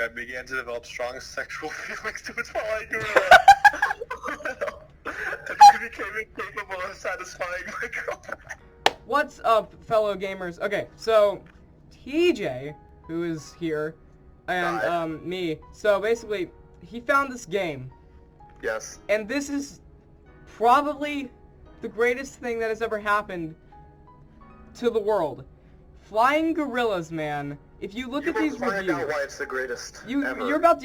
I began to develop strong sexual feelings towards flying gorilla. And I became incapable of satisfying my girlfriend. What's up, fellow gamers? Okay, so TJ, who is here, and me. So basically, he found this game. Yes. And this is probably the greatest thing that has ever happened to the world. Flying gorillas, man. If you look at these reviews, find out why it's the greatest you ever.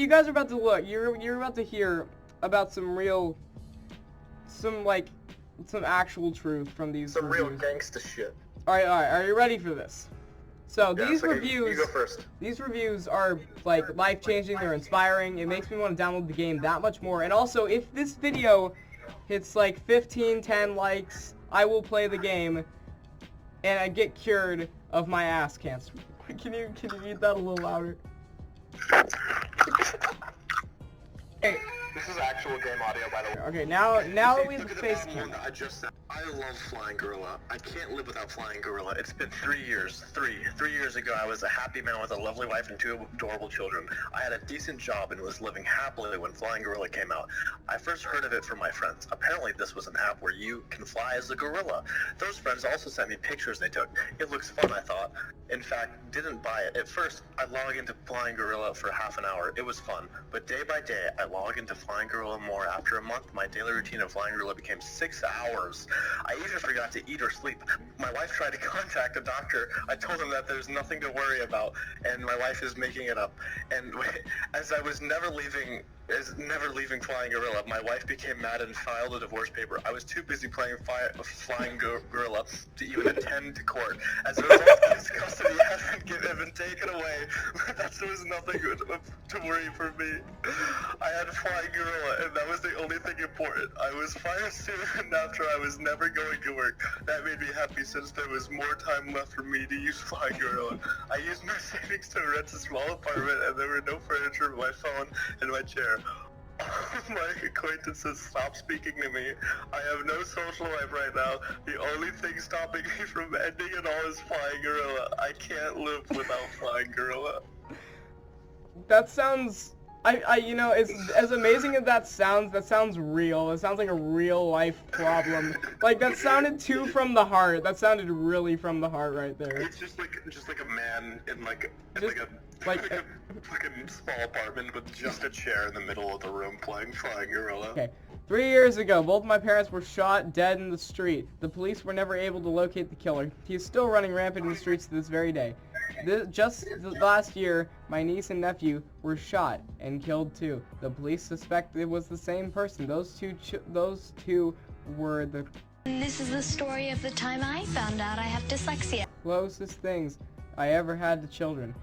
guys are about to look. You're about to hear about some actual truth from these Some reviews. real gangsta shit. All right. Are you ready for this? So these okay, reviews, you go first. These reviews are like life-changing. They're inspiring. It makes me want to download the game that much more. And also, if this video hits like 10 likes, I will play the game, and I get cured of my ass cancer. Can you read that a little louder? Hey. This is actual game audio, by the way. Okay, now that we have the face cam. cam. I just said, I love Flying Gorilla. I can't live without Flying Gorilla. It's been 3 years. Three years ago, I was a happy man with a lovely wife and 2 adorable children. I had a decent job and was living happily when Flying Gorilla came out. I first heard of it from my friends. Apparently, this was an app where you can fly as a gorilla. Those friends also sent me pictures they took. It looks fun, I thought. In fact, didn't buy it. At first, I logged into Flying Gorilla for half an hour. It was fun. But day by day, I logged into Flying Gorilla more. After a month, my daily routine of Flying Gorilla became 6 hours. I even forgot to eat or sleep. My wife tried to contact a doctor. I told him that there's nothing to worry about, and my wife is making it up. And as I was never leaving Flying Gorilla, my wife became mad and filed a divorce paper. I was too busy playing Flying Gorilla to even attend to court. As a result, his custody had been taken away. There was nothing to worry for me. I had Flying Gorilla, and that was the only thing important. I was fired soon after I was never going to work. That made me happy since there was more time left for me to use Flying Gorilla. I used my savings to rent a small apartment, and there were no furniture, my phone, and my chair. All my acquaintances stopped speaking to me. I have no social life right now. The only thing stopping me from ending it all is Flying Gorilla. I can't live without Flying Gorilla. That sounds... as amazing as that sounds real. It sounds like a real life problem. Like, that sounded too from the heart. That sounded really from the heart right there. It's just like a man in like a small apartment with just a chair in the middle of the room playing Flying Gorilla. Okay. 3 years ago, both my parents were shot dead in the street. The police were never able to locate the killer. He is still running rampant in the streets to this very day. Just last year, my niece and nephew were shot and killed too. The police suspect it was the same person. Those two were the This is the story of the time I found out I have dyslexia. Closest things I ever had to children.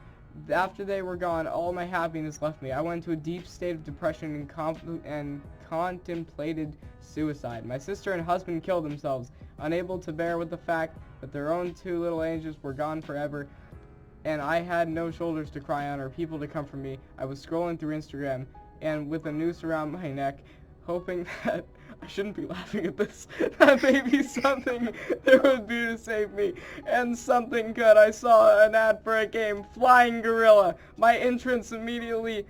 After they were gone, all my happiness left me. I went into a deep state of depression and contemplated suicide. My sister and husband killed themselves, unable to bear with the fact that their own 2 little angels were gone forever, and I had no shoulders to cry on or people to comfort me. I was scrolling through Instagram, and with a noose around my neck, hoping that I shouldn't be laughing at this, that maybe something there would be to save me, and something good. I saw an ad for a game, Flying Gorilla. My entrance immediately,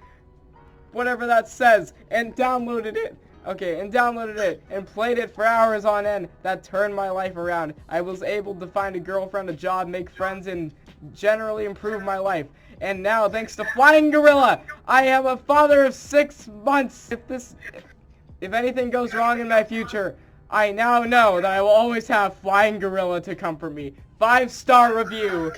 whatever that says, and downloaded it. Okay, and downloaded it, and played it for hours on end. That turned my life around. I was able to find a girlfriend, a job, make friends, and generally improve my life. And now, thanks to Flying Gorilla, I am a father of 6 months. If anything goes wrong in my future, I now know that I will always have Flying Gorilla to comfort me. 5-star review.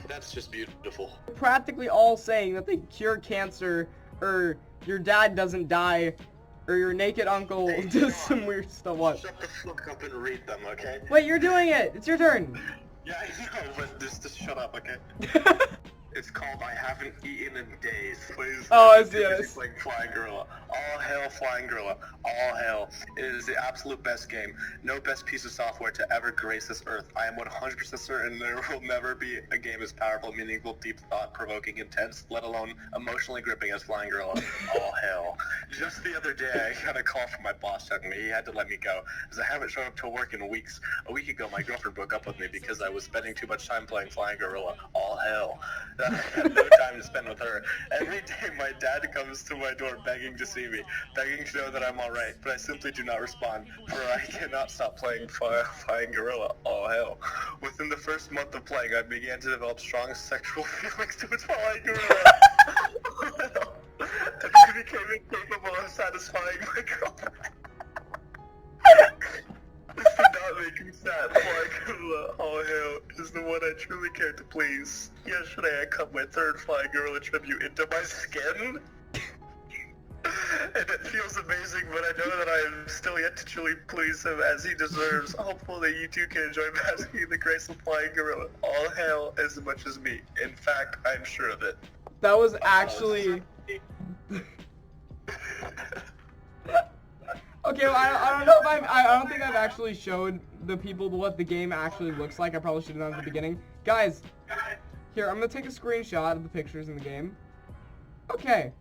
That's just beautiful. Practically all saying that they cure cancer, or your dad doesn't die, or your naked uncle does some weird stuff. What? Shut the fuck up and read them, okay? Wait, you're doing it! It's your turn! Yeah, I know, but just shut up, okay? It's called I Haven't Eaten in Days. Please. Oh, I see it. Playing Flying Gorilla. All All hail Flying Gorilla. All hail. It is the absolute best game. No best piece of software to ever grace this earth. I am 100% certain there will never be a game as powerful, meaningful, deep thought-provoking, intense, let alone emotionally gripping as Flying Gorilla. All hail. Just the other day, I got a call from my boss telling me he had to let me go, as I haven't shown up to work in weeks. A week ago, my girlfriend broke up with me because I was spending too much time playing Flying Gorilla. All hell. I had no time to spend with her. Every day, my dad comes to my door begging to see me, begging to know that I'm alright, but I simply do not respond, for I cannot stop playing Flying Gorilla. All hell. Within the first month of playing, I began to develop strong sexual feelings towards Flying Gorilla. And I became incapable of satisfying my girlfriend. This did not make me sad. Flying Gorilla, all hail, is the one I truly care to please. Yesterday I cut my third Flying Gorilla tribute into my skin. And it feels amazing, but I know that I am still yet to truly please him as he deserves. Hopefully you too can enjoy basking in the grace of Flying Gorilla. All hail as much as me. In fact, I'm sure of it. That was actually... Okay, well, I don't know if I don't think I've actually showed the people what the game actually looks like. I probably should have done at the beginning. Guys, here, I'm gonna take a screenshot of the pictures in the game. Okay.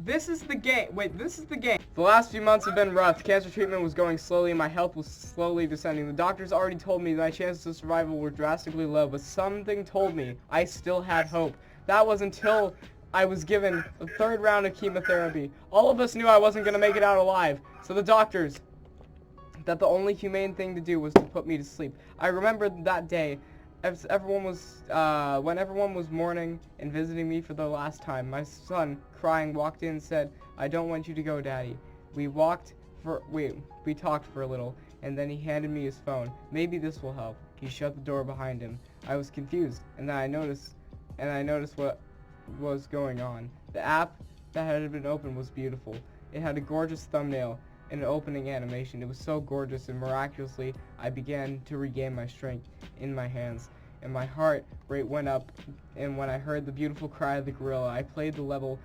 This is the game. Wait, this is the game. The last few months have been rough. Cancer treatment was going slowly and my health was slowly descending. The doctors already told me that my chances of survival were drastically low, but something told me I still had hope. That was until I was given the third round of chemotherapy. All of us knew I wasn't going to make it out alive. So the doctors, that the only humane thing to do was to put me to sleep. I remember that day, as everyone was, when everyone was mourning and visiting me for the last time, my son, crying, walked in and said, "I don't want you to go, Daddy." We talked for a little, and then he handed me his phone. Maybe this will help. He shut the door behind him. I was confused, and then I noticed what was going on. The app that had been opened was beautiful. It had a gorgeous thumbnail and an opening animation. It was so gorgeous, and miraculously, I began to regain my strength in my hands, and my heart rate went up, and when I heard the beautiful cry of the gorilla, I played level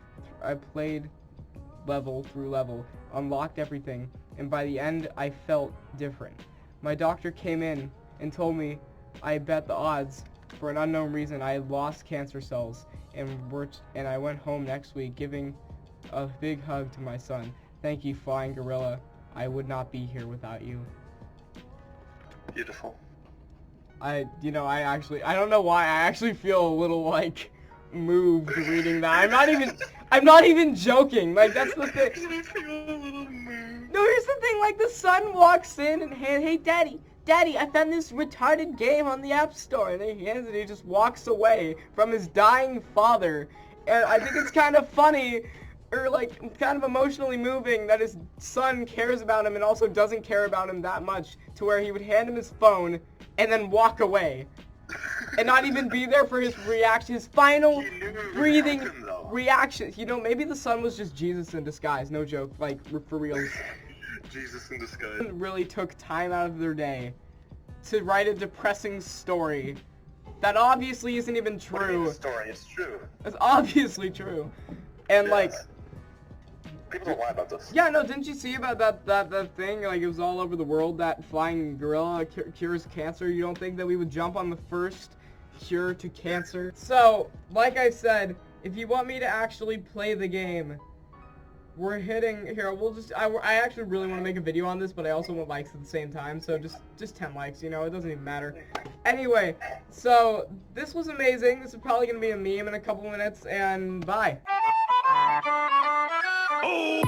through level, unlocked everything, and by the end, I felt different. My doctor came in and told me I bet the odds, for an unknown reason, I had lost cancer cells, and I went home next week, giving a big hug to my son. Thank you, Flying Gorilla. I would not be here without you. Beautiful. I don't know why, I actually feel a little, like, moved reading that. I'm not even joking. Like, that's the thing. No, here's the thing, like, the son walks in and hey, Daddy, I found this retarded game on the App Store. And he hands it, he just walks away from his dying father. And I think it's kind of funny, or like kind of emotionally moving, that his son cares about him and also doesn't care about him that much, to where he would hand him his phone and then walk away and not even be there for his reaction, his final breathing reaction. You know, maybe the son was just Jesus in disguise, no joke, like for real. Jesus in disguise. Really took time out of their day to write a depressing story that obviously isn't even true. Story, it's true. It's obviously true. And Yes. like, People don't lie about this. yeah, no, didn't you see about that thing? Like, it was all over the world that Flying Gorilla cures cancer. You don't think that we would jump on the first cure to cancer? So, like I said, if you want me to actually play the game, we're hitting here. I actually really want to make a video on this, but I also want likes at the same time. So just 10 likes, you know, it doesn't even matter. Anyway, so this was amazing. This is probably gonna be a meme in a couple minutes, and bye. Oh!